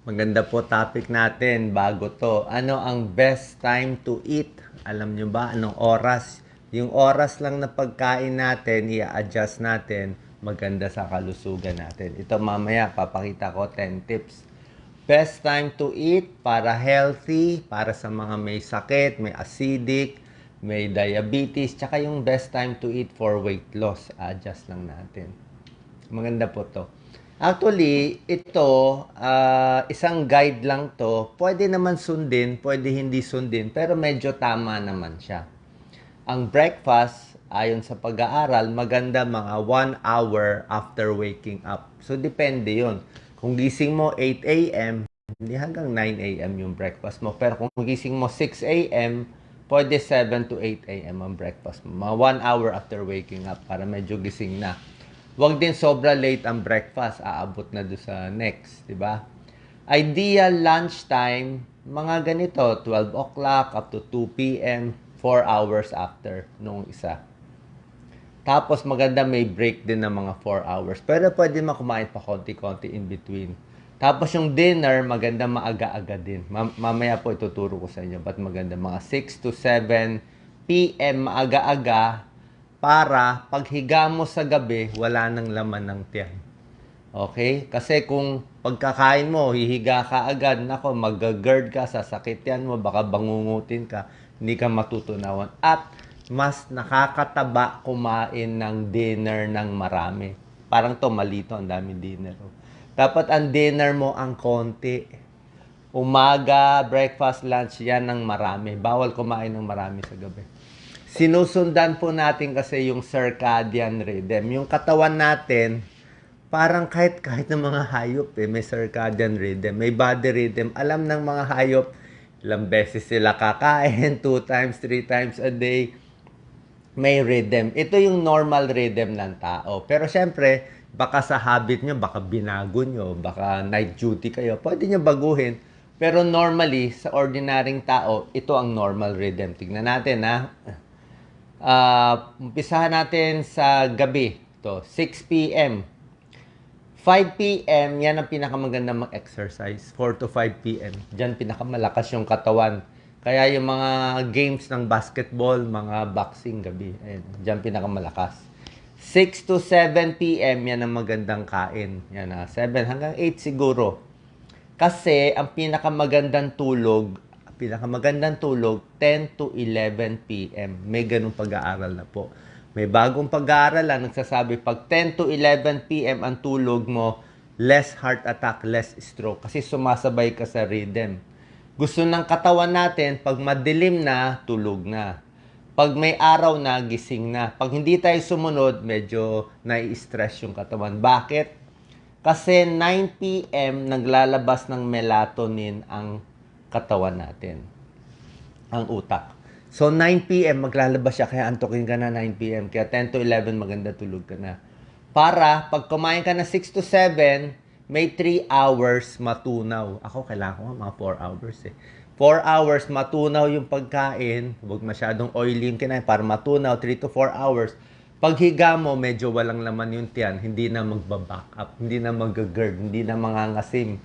Maganda po topic natin bago to. Ano ang best time to eat? Alam nyo ba anong oras? Yung oras lang na pagkain natin, i-adjust natin, maganda sa kalusugan natin. Ito mamaya, papakita ko 10 tips. Best time to eat para healthy, para sa mga may sakit, may acidic, may diabetes, tsaka yung best time to eat for weight loss. Adjust lang natin. Maganda po to. Actually, ito, isang guide lang to. Pwede naman sundin, pwede hindi sundin, pero medyo tama naman siya. Ang breakfast, ayon sa pag-aaral, maganda mga 1 hour after waking up. So, depende yun. Kung gising mo 8 a.m., hindi hanggang 9 a.m. yung breakfast mo. Pero kung gising mo 6 a.m., pwede 7 to 8 a.m. ang breakfast mo. Mga 1 hour after waking up para medyo gising na. Huwag din sobra late ang breakfast. Aabot na doon sa next, di ba? Ideal lunchtime, mga ganito, 12 o'clock up to 2 p.m., 4 hours after nung isa. Tapos maganda may break din ng mga 4 hours. Pero pwede kumain pa konti-konti in between. Tapos yung dinner, maganda maaga-aga din. Mamaya po ituturo ko sa inyo. Ba't maganda? Mga 6 to 7 p.m. maaga-aga para paghiga mo sa gabi, wala nang laman ng tiyan. Okay? Kasi kung pagkakain mo, hihiga ka agad, nako, mag-GERD ka, sasakit yan mo, baka bangungutin ka, hindi ka matutunawan. At mas nakakataba kumain ng dinner ng marami. Parang to, malito, ang dami dinner. Dapat ang dinner mo ang konti. Umaga, breakfast, lunch, yan ng marami. Bawal kumain ng marami sa gabi. Sinusundan po natin kasi yung circadian rhythm. Yung katawan natin, parang kahit ng mga hayop may circadian rhythm, may body rhythm. Alam ng mga hayop, ilang beses sila kakain, 2 times, 3 times a day. May rhythm. Ito yung normal rhythm ng tao. Pero syempre, baka sa habit nyo, baka binago nyo, baka night duty kayo, pwede nyo baguhin. Pero normally, sa ordinaryong tao, ito ang normal rhythm. Tignan natin, ha? Umpisahan natin sa gabi. Ito, 6 p.m. 5 p.m., yan ang pinakamaganda mag-exercise. 4 to 5 p.m. Diyan pinakamalakas yung katawan. Kaya yung mga games ng basketball, mga boxing gabi, ayun, diyan pinakamalakas. 6 to 7 p.m., yan ang magandang kain. Yan 7 hanggang 8 siguro. Kasi ang pinakamagandang tulog 10 to 11 p.m. May ganung pag-aaral na po. May bagong pag-aaral na nagsasabi pag 10 to 11 p.m. ang tulog mo, less heart attack, less stroke. Kasi sumasabay ka sa rhythm. Gusto ng katawan natin, pag madilim na, tulog na. Pag may araw na, gising na. Pag hindi tayo sumunod, medyo nai-stress yung katawan. Bakit? Kasi 9 p.m. naglalabas ng melatonin ang katawan natin, ang utak. So 9 p.m. maglalabas siya, kaya antokin ka na 9 p.m. Kaya 10 to 11 maganda tulog ka na. Para pag kumain ka na 6 to 7, may 3 hours matunaw. Ako kailangan ko mga 4 hours 4 hours matunaw yung pagkain. Huwag masyadong oily yung kinain para matunaw. 3 to 4 hours. Paghiga mo, medyo walang laman yung tiyan. Hindi na magbaback up. Hindi na mag-GERD. Hindi na mangangasim.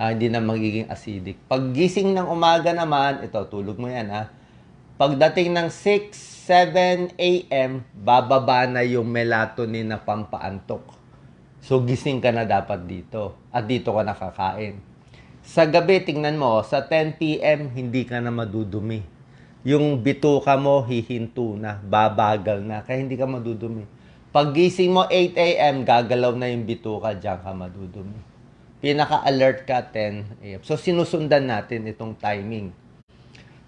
Hindi na magiging acidic. Pag gising ng umaga naman, ito, tulog mo yan Pagdating ng 6, 7 a.m., bababa na yung melatonin na pampaantok. So, gising ka na dapat dito. At dito ka nakakain. Sa gabi, tingnan mo, sa 10 p.m., hindi ka na madudumi. Yung bituka mo, hihinto na, babagal na, kaya hindi ka madudumi. Pag gising mo 8 a.m., gagalaw na yung bituka, diyan ka madudumi. Pinaka-alert ka 10 a.m. So, sinusundan natin itong timing.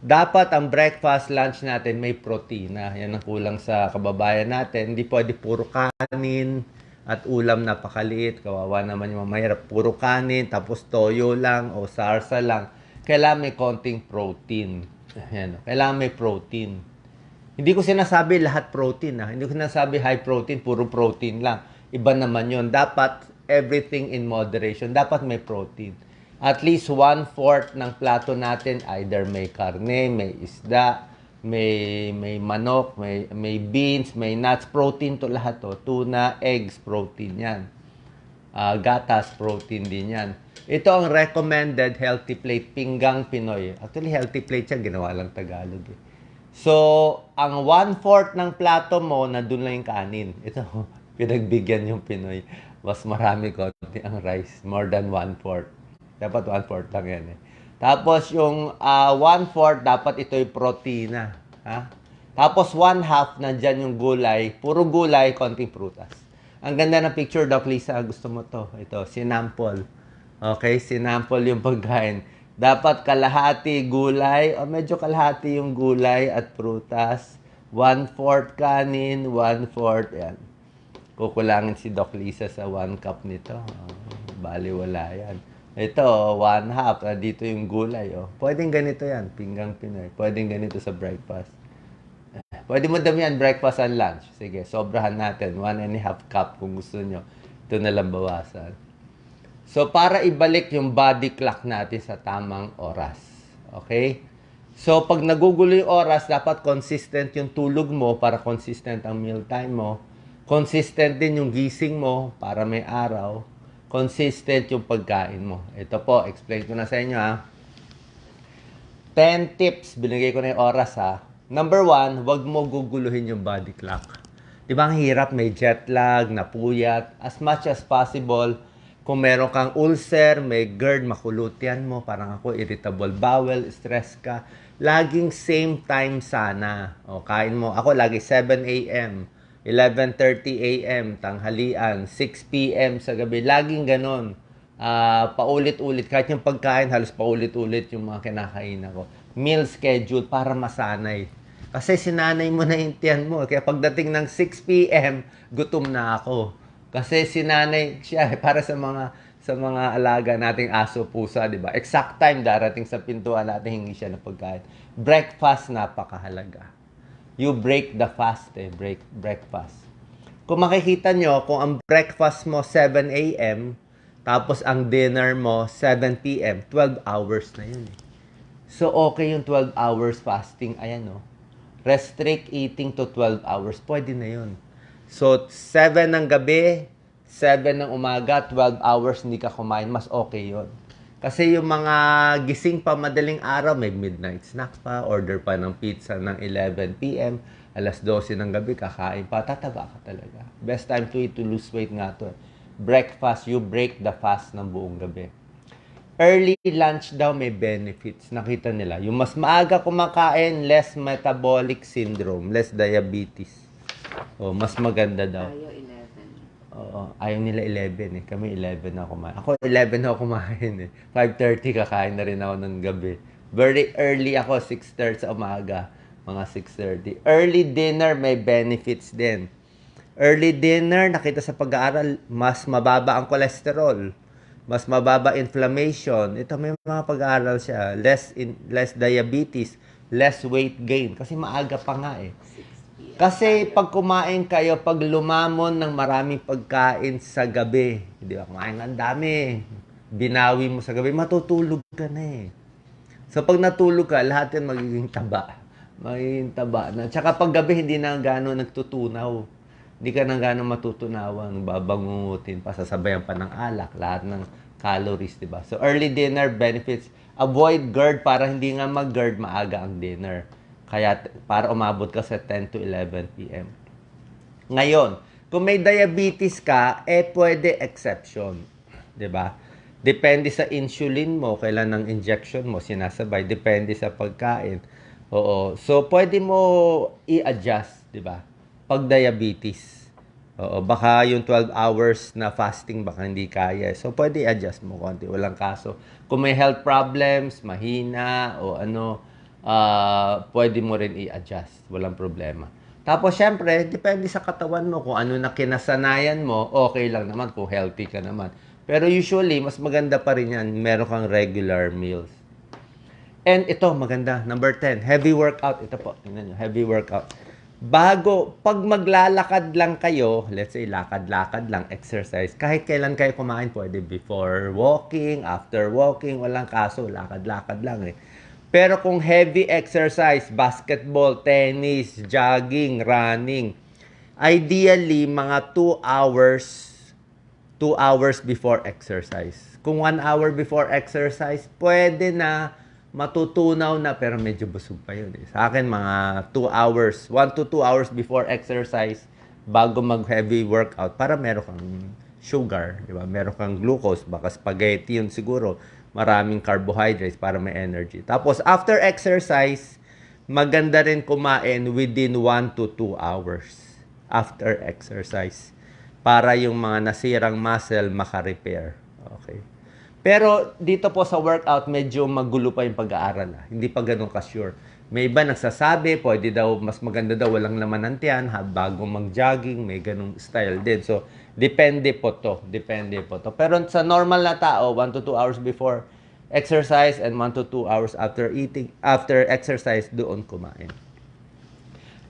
Dapat ang breakfast, lunch natin may protina. Yan ang kulang sa kababayan natin. Hindi pwede puro kanin at ulam napakaliit. Kawawa naman yung mahirap. Puro kanin, tapos toyo lang o sarsa lang. Kailangan may konting protein. Yan. Kailangan may protein. Hindi ko sinasabi lahat protein. Hindi ko sinasabi high protein, puro protein lang. Iba naman yun. Dapat everything in moderation. Dapat may protein. At least 1/4 ng plato natin, either may karne, may isda, may manok, may beans, may nuts, protein to lahat to. Tuna, eggs, protein yan. gatas, protein din yan. Ito ang recommended healthy plate, pinggang Pinoy. Actually, healthy plate siya, ginawa lang Tagalog eh. So, ang 1/4 ng plato mo, na doon lang yung kanin. Ito, pinagbigyan yung Pinoy. Mas marami konti ang rice. More than 1/4. Dapat 1/4 lang yan eh. Tapos yung 1/4, dapat ito'y protina. Ha? Tapos 1/2, nandyan yung gulay. Puro gulay, konting prutas. Ang ganda ng picture, Doc Lisa. Gusto mo to? Ito, sinample. Okay, sinample yung pagkain. Dapat kalahati gulay, o medyo kalahati yung gulay at prutas. 1/4 kanin, 1/4, yan. Kukulangin si Doc Lisa sa 1 cup nito. Bali, wala yan. Ito, 1/2. Dito yung gulay. Oh. Pwedeng ganito yan, pinggang Pinoy. Pwedeng ganito sa breakfast. Pwede mo damihan breakfast and lunch. Sige, sobrahan natin. 1.5 cup kung gusto nyo. Ito na lang bawasan. So, para ibalik yung body clock natin sa tamang oras. Okay? So, pag nagugulo yung oras, dapat consistent yung tulog mo para consistent ang meal time mo. Consistent din yung gising mo para may araw. Consistent yung pagkain mo. Ito po, explain ko na sa inyo ha. 10 tips, binigay ko na yung oras ha. Number 1, wag mo guguluhin yung body clock. Di ba ang hirap, may jet lag, napuyat. As much as possible, kung meron kang ulcer, may GERD, makulot yan mo. Parang ako, irritable bowel, stress ka. Laging same time sana. O, kain mo. Ako, lagi 7 a.m., 11:30 a.m., tanghalian, 6 p.m. sa gabi. Laging ganon. Paulit-ulit. Kahit yung pagkain, halos paulit-ulit yung mga kinakain ko. Meal schedule para masanay. Kasi sinanay mo na yung tiyan mo. Kaya pagdating ng 6 p.m., gutom na ako. Kasi sinanay siya para sa mga alaga nating aso, pusa, di ba? Exact time darating sa pintuan natin, hingi siya ng pagkain. Breakfast, napakahalaga. You break the fast eh, breakfast. Kung makikita nyo, kung ang breakfast mo 7 a.m., tapos ang dinner mo 7 p.m., 12 hours na yun eh. So, okay yung 12 hours fasting. Ayan o. Restrict eating to 12 hours. Pwede na yun. So, 7 ng gabi, 7 ng umaga, 12 hours hindi ka kumain. Mas okay yun. Kasi yung mga gising pa madaling araw, may midnight snack pa, order pa ng pizza ng 11 p.m., alas 12 ng gabi, kakain pa, tataba ka talaga. Best time to eat to lose weight nga to. Breakfast, you break the fast ng buong gabi. Early lunch daw may benefits. Nakita nila. Yung mas maaga kumakain, less metabolic syndrome, less diabetes. O, mas maganda daw. Tayo 11. Oo, ayaw nila 11 eh. Kami 11 na kumain. Ako 11 na ako kumain eh. 5:30 kakain na rin ako ng gabi. Very early ako, 6:30 sa umaga. Mga 6:30. Early dinner may benefits din. Early dinner, nakita sa pag-aaral, mas mababa ang cholesterol. Mas mababa inflammation. Ito may mga pag-aaral siya. Less diabetes, less weight gain. Kasi maaga pa nga eh. 6 p.m. Kasi pag kumain kayo, pag lumamon ng maraming pagkain sa gabi, di ba, kumain ang dami, binawi mo sa gabi, matutulog ka na eh. So pag natulog ka, lahat yan magiging taba. Magiging taba na. Tsaka pag gabi, hindi na gano'n nagtutunaw. Hindi ka na gano'n matutunawan, babangungutin pa, sasabayan pa ng alak, lahat ng calories, di ba? So early dinner benefits, avoid GERD para hindi nga mag-GERD maaga ang dinner. Kaya para umabot ka sa 10 to 11 p.m. Ngayon, kung may diabetes ka, pwede exception. 'Di ba? Depende sa insulin mo, kailan ng injection mo, sinasabay. Depende sa pagkain. Oo. So, pwede mo i-adjust, 'di ba? Pag diabetes. Oo. Baka yung 12 hours na fasting, baka hindi kaya. So, pwede i-adjust mo konti. Walang kaso. Kung may health problems, mahina, o ano, pwede mo rin i-adjust. Walang problema. Tapos, syempre, depende sa katawan mo. Kung ano na kinasanayan mo, okay lang naman kung healthy ka naman. Pero usually, mas maganda pa rin yan. Meron kang regular meals. And ito, maganda. Number 10, heavy workout. Ito po, tingnan nyo, heavy workout. Pag maglalakad lang kayo, let's say lakad-lakad lang, exercise, kahit kailan kayo kumain, pwede before walking, after walking, walang kaso, lakad-lakad lang eh. Pero kung heavy exercise, basketball, tennis, jogging, running, ideally, mga 2 hours 2 hours before exercise. Kung 1 hour before exercise, pwede na matutunaw na pero medyo busog pa yun. Sa akin, mga 2 hours, 1 to 2 hours before exercise bago mag-heavy workout para meron kang sugar, di ba? Meron kang glucose, baka spaghetti yun siguro. Maraming carbohydrates para may energy. Tapos, after exercise, maganda rin kumain within 1 to 2 hours after exercise para yung mga nasirang muscle maka-repair. Okay. Pero dito po sa workout, medyo magulo pa yung pag-aaral. Hindi pa ganun ka-sure. May iba nagsasabi, pwede daw, mas maganda daw walang laman ng tiyan, bago mag-jogging, may ganung style din. So, depende po to. Depende po to. Pero sa normal na tao, 1 to 2 hours before exercise and 1 to 2 hours after eating, after exercise, doon kumain.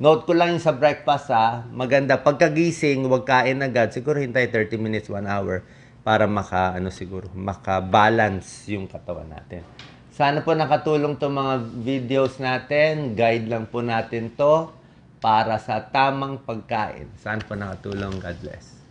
Note ko lang yung sa breakfast maganda pagkagising, wag kain agad. Siguro hintay 30 minutes, 1 hour para maka-balance yung katawan natin. Sana po nakatulong to mga videos natin. Guide lang po natin to para sa tamang pagkain. Sana po nakatulong. God bless.